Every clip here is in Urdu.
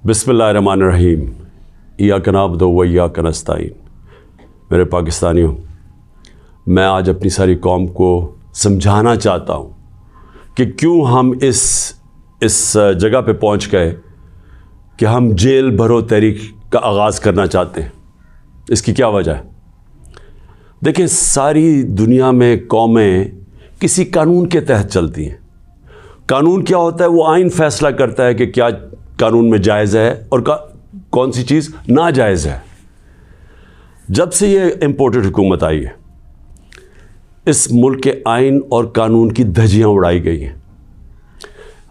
بسم اللہ الرحمن الرحیم ایاک نعبد و ایاک نستعین۔ میرے پاکستانیوں، میں آج اپنی ساری قوم کو سمجھانا چاہتا ہوں کہ کیوں ہم اس جگہ پہ پہنچ گئے کہ ہم جیل بھرو تحریک کا آغاز کرنا چاہتے ہیں۔ اس کی کیا وجہ ہے؟ دیکھیں، ساری دنیا میں قومیں کسی قانون کے تحت چلتی ہیں۔ قانون کیا ہوتا ہے؟ وہ آئین فیصلہ کرتا ہے کہ کیا قانون میں جائز ہے اور کون سی چیز ناجائز ہے۔ جب سے یہ امپورٹڈ حکومت آئی ہے، اس ملک کے آئین اور قانون کی دھجیاں اڑائی گئی ہیں۔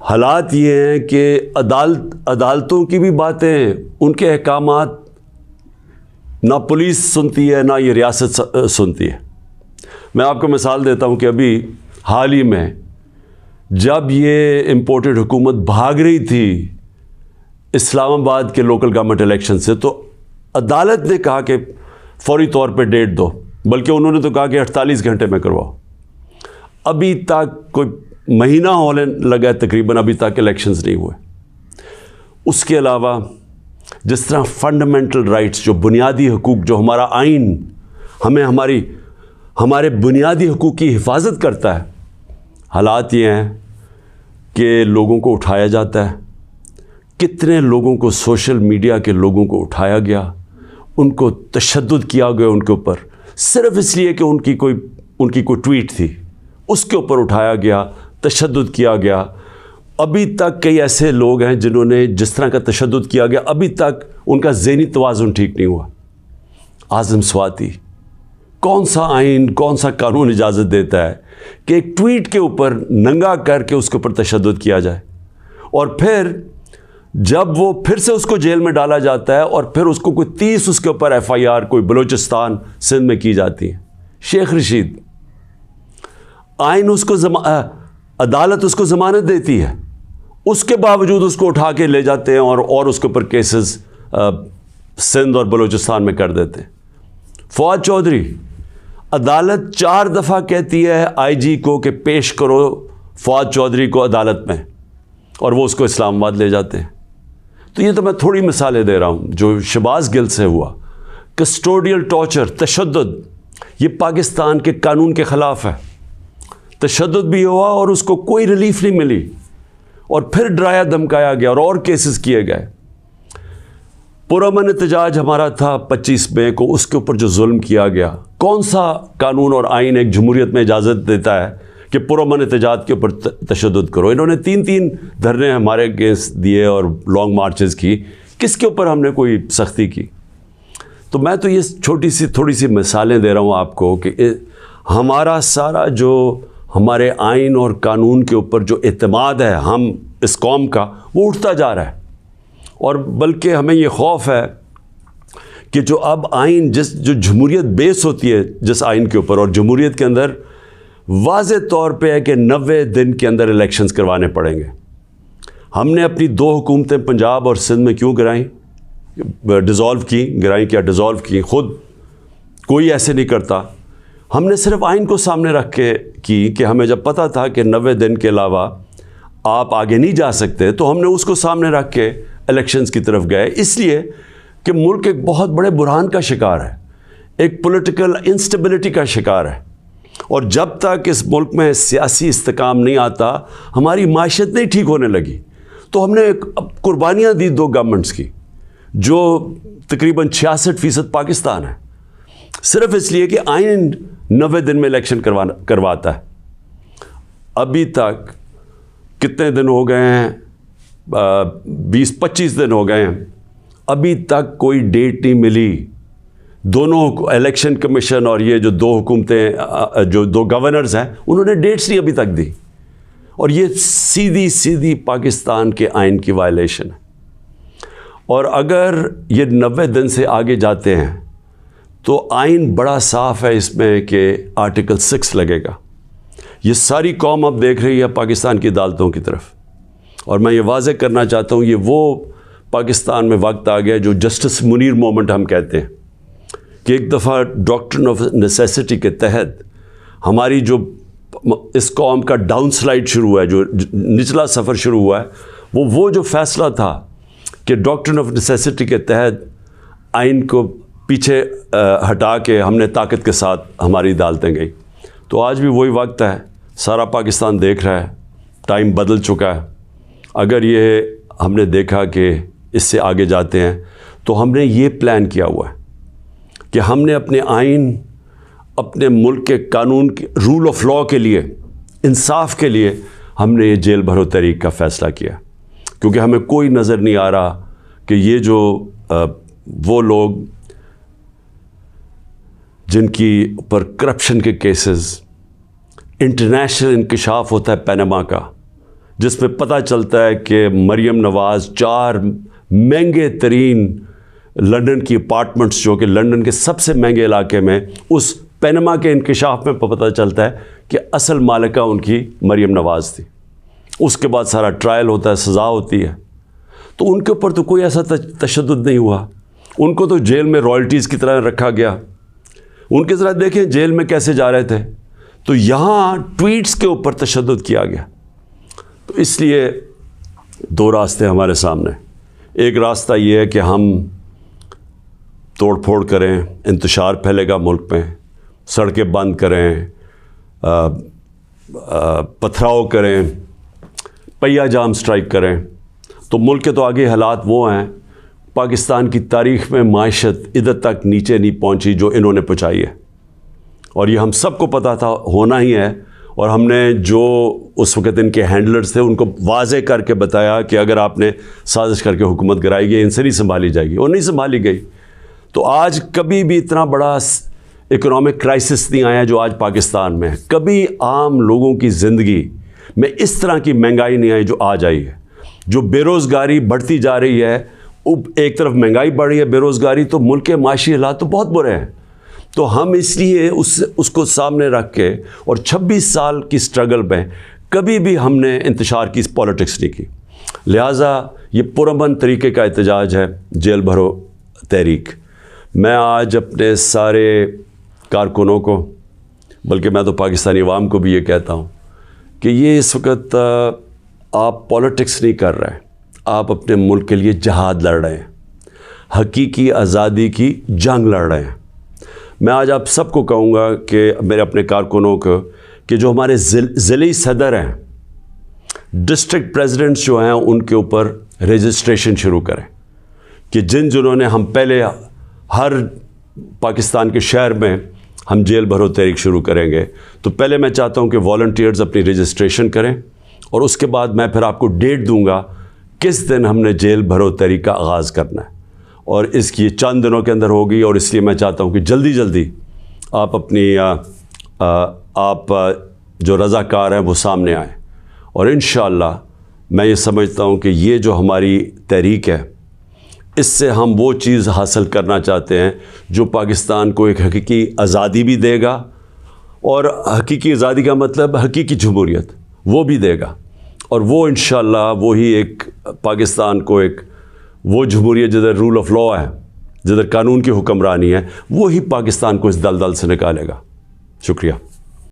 حالات یہ ہیں کہ عدالتوں کی بھی باتیں، ان کے احکامات نہ پولیس سنتی ہے نہ یہ ریاست سنتی ہے۔ میں آپ کو مثال دیتا ہوں کہ ابھی حال ہی میں جب یہ امپورٹڈ حکومت بھاگ رہی تھی اسلام آباد کے لوکل گورنمنٹ الیکشن سے، تو عدالت نے کہا کہ فوری طور پہ ڈیٹ دو، بلکہ انہوں نے تو کہا کہ 48 گھنٹے میں کرواؤ۔ ابھی تک کوئی مہینہ ہونے لگا ہے تقریباً، ابھی تک الیکشنز نہیں ہوئے۔ اس کے علاوہ جس طرح فنڈامنٹل رائٹس، جو بنیادی حقوق، جو ہمارا آئین ہمیں ہمارے بنیادی حقوق کی حفاظت کرتا ہے، حالات یہ ہیں کہ لوگوں کو اٹھایا جاتا ہے۔ کتنے لوگوں کو، سوشل میڈیا کے لوگوں کو اٹھایا گیا، ان کو تشدد کیا گیا ان کے اوپر، صرف اس لیے کہ ان کی کوئی ٹویٹ تھی، اس کے اوپر اٹھایا گیا، تشدد کیا گیا۔ ابھی تک کئی ایسے لوگ ہیں جنہوں نے جس طرح کا تشدد کیا گیا، ابھی تک ان کا ذہنی توازن ٹھیک نہیں ہوا۔ اعظم سواتی، کون سا آئین، کون سا قانون اجازت دیتا ہے کہ ایک ٹویٹ کے اوپر ننگا کر کے اس کے اوپر تشدد کیا جائے، اور پھر جب وہ پھر سے اس کو جیل میں ڈالا جاتا ہے اور پھر اس کو کوئی 30 اس کے اوپر FIR کوئی بلوچستان سندھ میں کی جاتی ہے۔ شیخ رشید، آئین اس کو عدالت اس کو ضمانت دیتی ہے، اس کے باوجود اس کو اٹھا کے لے جاتے ہیں اور اس کے اوپر کیسز سندھ اور بلوچستان میں کر دیتے ہیں۔ فواد چودھری، عدالت 4 دفعہ کہتی ہے IG کو کہ پیش کرو فواد چودھری کو عدالت میں، اور وہ اس کو اسلام آباد لے جاتے ہیں۔ تو یہ تو میں تھوڑی مثالیں دے رہا ہوں جو شہباز گل سے ہوا۔ کسٹوڈیل ٹارچر، تشدد، یہ پاکستان کے قانون کے خلاف ہے۔ تشدد بھی ہوا اور اس کو کوئی ریلیف نہیں ملی، اور پھر ڈرایا دھمکایا گیا اور کیسز کیے گئے۔ پرامن احتجاج ہمارا تھا 25 مئی کو، اس کے اوپر جو ظلم کیا گیا، کون سا قانون اور آئین ایک جمہوریت میں اجازت دیتا ہے کہ پرامن احتجاج کے اوپر تشدد کرو؟ انہوں نے 3 دھرنے ہمارے اگینسٹ دیے اور لانگ مارچز کی، کس کے اوپر ہم نے کوئی سختی کی؟ تو میں تو یہ تھوڑی سی مثالیں دے رہا ہوں آپ کو کہ ہمارا سارا جو ہمارے آئین اور قانون کے اوپر جو اعتماد ہے ہم اس قوم کا، وہ اٹھتا جا رہا ہے۔ اور بلکہ ہمیں یہ خوف ہے کہ جو اب آئین جو جمہوریت بیس ہوتی ہے جس آئین کے اوپر، اور جمہوریت کے اندر واضح طور پہ ہے کہ 90 دن کے اندر الیکشنز کروانے پڑیں گے۔ ہم نے اپنی 2 حکومتیں پنجاب اور سندھ میں کیوں گرائیں؟ گرائیں کیا ڈیزالو کی؟ خود کوئی ایسے نہیں کرتا۔ ہم نے صرف آئین کو سامنے رکھ کے کی کہ ہمیں جب پتہ تھا کہ 90 دن کے علاوہ آپ آگے نہیں جا سکتے، تو ہم نے اس کو سامنے رکھ کے الیکشنز کی طرف گئے، اس لیے کہ ملک ایک بہت بڑے بحران کا شکار ہے، ایک پولیٹیکل انسٹیبلٹی کا شکار ہے، اور جب تک اس ملک میں سیاسی استحکام نہیں آتا، ہماری معیشت نہیں ٹھیک ہونے لگی۔ تو ہم نے قربانیاں دی 2 گورنمنٹس کی، جو تقریباً 66% پاکستان ہے، صرف اس لیے کہ آئین 90 دن میں الیکشن کرواتا ہے۔ ابھی تک کتنے دن ہو گئے ہیں؟ 20-25 دن ہو گئے ہیں، ابھی تک کوئی ڈیٹ نہیں ملی۔ دونوں الیکشن کمیشن اور یہ جو 2 حکومتیں، جو 2 گورنرز ہیں، انہوں نے ڈیٹس نہیں ابھی تک دی، اور یہ سیدھی پاکستان کے آئین کی وائلیشن ہے۔ اور اگر یہ 90 دن سے آگے جاتے ہیں تو آئین بڑا صاف ہے اس میں کہ آرٹیکل 6 لگے گا۔ یہ ساری قوم اب دیکھ رہی ہے پاکستان کی عدالتوں کی طرف، اور میں یہ واضح کرنا چاہتا ہوں، یہ وہ پاکستان میں وقت آ گیا جو جسٹس منیر مومنٹ ہم کہتے ہیں، کہ ایک دفعہ ڈاکٹرن آف نیسیسٹی کے تحت ہماری جو اس قوم کا ڈاؤن سلائڈ شروع ہوا ہے، جو نچلا سفر شروع ہوا ہے، وہ جو فیصلہ تھا کہ ڈاکٹرن آف نیسیسٹی کے تحت آئین کو پیچھے ہٹا کے ہم نے طاقت کے ساتھ ہماری عدالتیں گئی. تو آج بھی وہی وقت ہے, سارا پاکستان دیکھ رہا ہے, ٹائم بدل چکا ہے. اگر یہ ہم نے دیکھا کہ اس سے آگے جاتے ہیں تو ہم نے یہ پلان کیا ہوا ہے کہ ہم نے اپنے آئین, اپنے ملک کے قانون کے رول آف لاء کے لیے, انصاف کے لیے ہم نے یہ جیل بھرو تحریک کا فیصلہ کیا, کیونکہ ہمیں کوئی نظر نہیں آ رہا کہ یہ جو وہ لوگ جن کی پر کرپشن کے کیسز, انٹرنیشنل انکشاف ہوتا ہے پینما کا, جس میں پتہ چلتا ہے کہ مریم نواز 4 مہنگے ترین لنڈن کی اپارٹمنٹس, جو کہ لنڈن کے سب سے مہنگے علاقے میں, اس پینما کے انکشاف میں پتہ چلتا ہے کہ اصل مالکہ ان کی مریم نواز تھی. اس کے بعد سارا ٹرائل ہوتا ہے, سزا ہوتی ہے. تو ان کے اوپر تو کوئی ایسا تشدد نہیں ہوا, ان کو تو جیل میں رائلٹیز کی طرح رکھا گیا. ان کے ذرا دیکھیں جیل میں کیسے جا رہے تھے. تو یہاں ٹویٹس کے اوپر تشدد کیا گیا. تو اس لیے 2 راستے ہمارے سامنے. ایک راستہ یہ ہے کہ ہم توڑ پھوڑ کریں, انتشار پھیلے گا ملک میں, سڑکیں بند کریں, پتھراؤ کریں, پہیہ جام سٹرائک کریں. تو ملک کے تو آگے حالات وہ ہیں, پاکستان کی تاریخ میں معیشت ادھر تک نیچے نہیں پہنچی جو انہوں نے پہنچائی ہے, اور یہ ہم سب کو پتہ تھا ہونا ہی ہے. اور ہم نے جو اس وقت ان کے ہینڈلرز تھے ان کو واضح کر کے بتایا کہ اگر آپ نے سازش کر کے حکومت گرائی گئی, ان سے نہیں سنبھالی جائے گی, اور نہیں سنبھالی گئی. تو آج کبھی بھی اتنا بڑا اکنامک کرائسس نہیں آیا جو آج پاکستان میں ہے. کبھی عام لوگوں کی زندگی میں اس طرح کی مہنگائی نہیں آئی جو آج آئی ہے. جو بے روزگاری بڑھتی جا رہی ہے, ایک طرف مہنگائی بڑھ رہی ہے, بے روزگاری, تو ملک کے معاشی حالات تو بہت برے ہیں. تو ہم اس لیے اس کو سامنے رکھ کے, اور 26 سال کی سٹرگل میں کبھی بھی ہم نے انتشار کی پالیٹکس نہیں کی. لہٰذا یہ پرامن طریقے کا احتجاج ہے جیل بھرو تحریک. میں آج اپنے سارے کارکنوں کو, بلکہ میں تو پاکستانی عوام کو بھی یہ کہتا ہوں کہ یہ اس وقت آپ پالیٹکس نہیں کر رہے ہیں, آپ اپنے ملک کے لیے جہاد لڑ رہے ہیں, حقیقی آزادی کی جنگ لڑ رہے ہیں. میں آج آپ سب کو کہوں گا کہ میرے اپنے کارکنوں کو کہ جو ہمارے ضلعی صدر ہیں, ڈسٹرکٹ پریزیڈنٹس جو ہیں, ان کے اوپر رجسٹریشن شروع کریں کہ جنہوں نے ہم پہلے ہر پاکستان کے شہر میں ہم جیل بھرو تحریک شروع کریں گے. تو پہلے میں چاہتا ہوں کہ والنٹیئرز اپنی رجسٹریشن کریں, اور اس کے بعد میں پھر آپ کو ڈیٹ دوں گا کس دن ہم نے جیل بھرو تحریک کا آغاز کرنا ہے, اور اس کی چند دنوں کے اندر ہوگی. اور اس لیے میں چاہتا ہوں کہ جلدی جلدی آپ اپنی آپ جو رضاکار ہیں وہ سامنے آئیں. اور انشاءاللہ میں یہ سمجھتا ہوں کہ یہ جو ہماری تحریک ہے, اس سے ہم وہ چیز حاصل کرنا چاہتے ہیں جو پاکستان کو ایک حقیقی آزادی بھی دے گا, اور حقیقی آزادی کا مطلب حقیقی جمہوریت وہ بھی دے گا. اور وہ انشاءاللہ وہی ایک پاکستان کو ایک وہ جمہوریت جدھر رول آف لاء ہے, جدھر قانون کی حکمرانی ہے, وہی پاکستان کو اس دلدل سے نکالے گا. شکریہ.